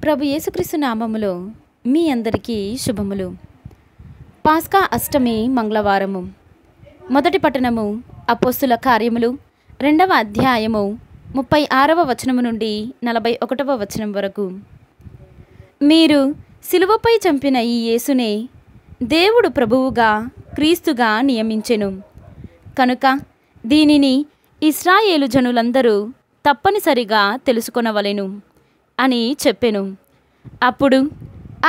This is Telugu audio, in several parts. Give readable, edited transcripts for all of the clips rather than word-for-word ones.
ప్రభు యేసుక్రీస్తు నామములో మీ అందరికీ శుభములు. పాస్కా అష్టమి మంగళవారము. మొదటి పట్టణము అపోస్తుల కార్యములు 2వ అధ్యాయము 36వ వచనము నుండి 41వ వచనం వరకు. మీరు సిలువపై చంపిన ఈ యేసునే దేవుడు ప్రభువుగా క్రీస్తుగా నియమించెను. కనుక దీనిని ఇశ్రాయేలు జనులందరూ తప్పనిసరిగా తెలుసుకొనవలెను అని చెప్పెను. అప్పుడు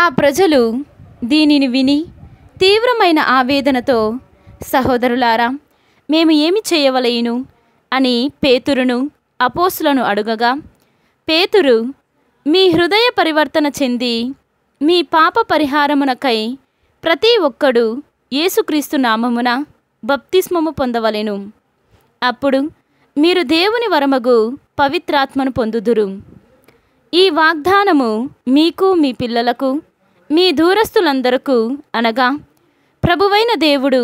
ఆ ప్రజలు దీనిని విని తీవ్రమైన ఆవేదనతో, సహోదరులారా, మేము ఏమి చేయవలెను అని పేతురును అపోస్తులను అడుగగా, పేతురు, మీ హృదయ పరివర్తన చెంది మీ పాప పరిహారమునకై ప్రతి ఒక్కడు యేసుక్రీస్తు నామమున బప్తిస్మము పొందవలెను. అప్పుడు మీరు దేవుని వరమగు పవిత్రాత్మను పొందుదురు. ఈ వాగ్దానము మీకు, మీ పిల్లలకు, మీ దూరస్తులందరకు అనగా ప్రభువైన దేవుడు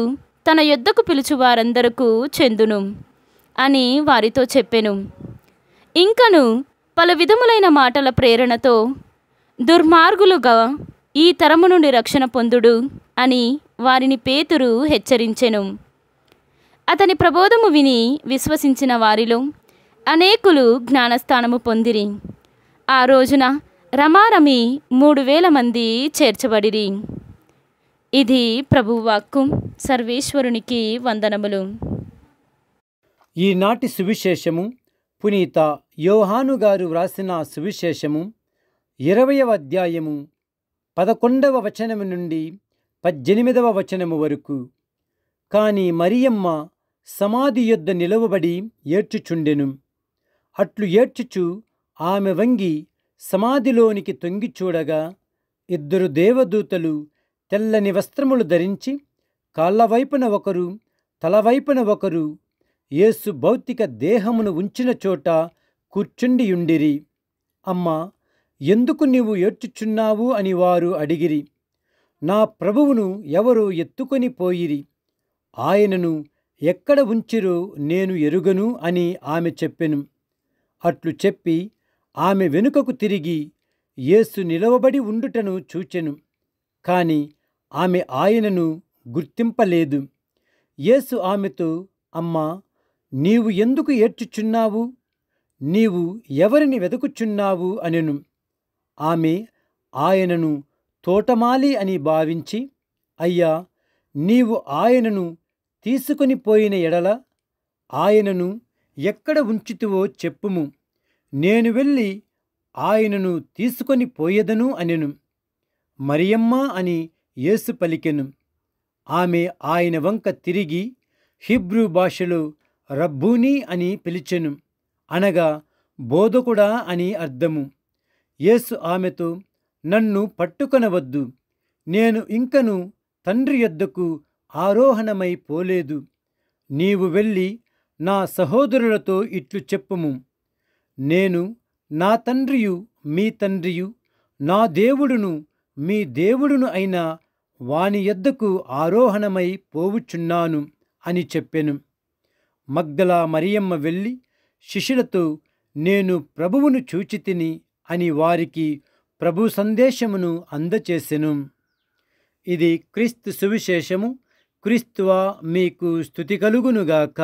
తన యొద్దకు పిలుచువారందరకు చెందును అని వారితో చెప్పెను. ఇంకను పలు విధములైన మాటల ప్రేరణతో, దుర్మార్గులుగా ఈ తరము నుండి రక్షణ పొందుడు అని వారిని పేతురు హెచ్చరించెను. అతని ప్రబోధము విని విశ్వసించిన వారిలో అనేకులు జ్ఞానస్థానము పొందిరి. ఆ రోజున రమారమి 3000 మంది చేర్చబడిరి. ఇది ప్రభువాక్కు. సర్వేశ్వరునికి వందనములు. ఈనాటి సువిశేషము పునీత యోహాను గారు వ్రాసిన సువిశేషము 20వ అధ్యాయము 11వ వచనము నుండి 18వ వచనము వరకు. కాని మరియమ్మ సమాధి యొద్ద నిలవబడి ఏడ్చుచుండెను. అట్లు ఏడ్చుచు ఆమె వంగి సమాధిలోనికి తొంగి చూడగా 2 దేవదూతలు తెల్లని వస్త్రములు ధరించి కాళ్ళవైపున ఒకరు, తలవైపున ఒకరు యేసు భౌతిక దేహమును ఉంచిన చోట కూర్చుండియుండిరి. అమ్మా, ఎందుకు నీవు ఏడ్చుచున్నావు అని వారు అడిగిరి. నా ప్రభువును ఎవరో ఎత్తుకొని పోయిరి, ఆయనను ఎక్కడ ఉంచిరో నేను ఎరుగను అని ఆమె చెప్పెను. అట్లు చెప్పి ఆమె వెనుకకు తిరిగి యేసు నిలవబడి ఉండుటను చూచెను. కాని ఆమె ఆయనను గుర్తింపలేదు. యేసు ఆమెతో, అమ్మా, నీవు ఎందుకు ఏడ్చుచున్నావు? నీవు ఎవరిని వెతుకుచున్నావు అనెను. ఆమె ఆయనను తోటమాలి అని భావించి, అయ్యా, నీవు ఆయనను తీసుకొని పోయిన ఎడల ఆయనను ఎక్కడ ఉంచితివో చెప్పుము, నేను వెళ్ళి ఆయనను తీసుకొని పోయేదను అనెను. మరియమ్మ అని యేసు పలికెను. ఆమె ఆయన వంక తిరిగి హీబ్రూ భాషలో రబ్బూనీ అని పిలిచెను, అనగా బోధకుడా అని అర్థము. యేసు ఆమెతో, నన్ను పట్టుకొనవద్దు, నేను ఇంకను తండ్రి యొద్దకు ఆరోహణమై పోలేదు. నీవు వెళ్ళి నా సహోదరులతో ఇట్లు చెప్పుము, నేను నా తండ్రియు మీ తండ్రియు, నా దేవుడును మీ దేవుడును అయిన వాని యొద్దకు ఆరోహణమై పోవుచున్నాను అని చెప్పెను. మగ్దల మరియమ్మ వెళ్ళి శిష్యులతో, నేను ప్రభువును చూచితిని అని వారికి ప్రభు సందేశమును అందచేసెను. ఇది క్రీస్తు సువిశేషము. క్రీస్తువా, మీకు స్తుతి కలుగునుగాక.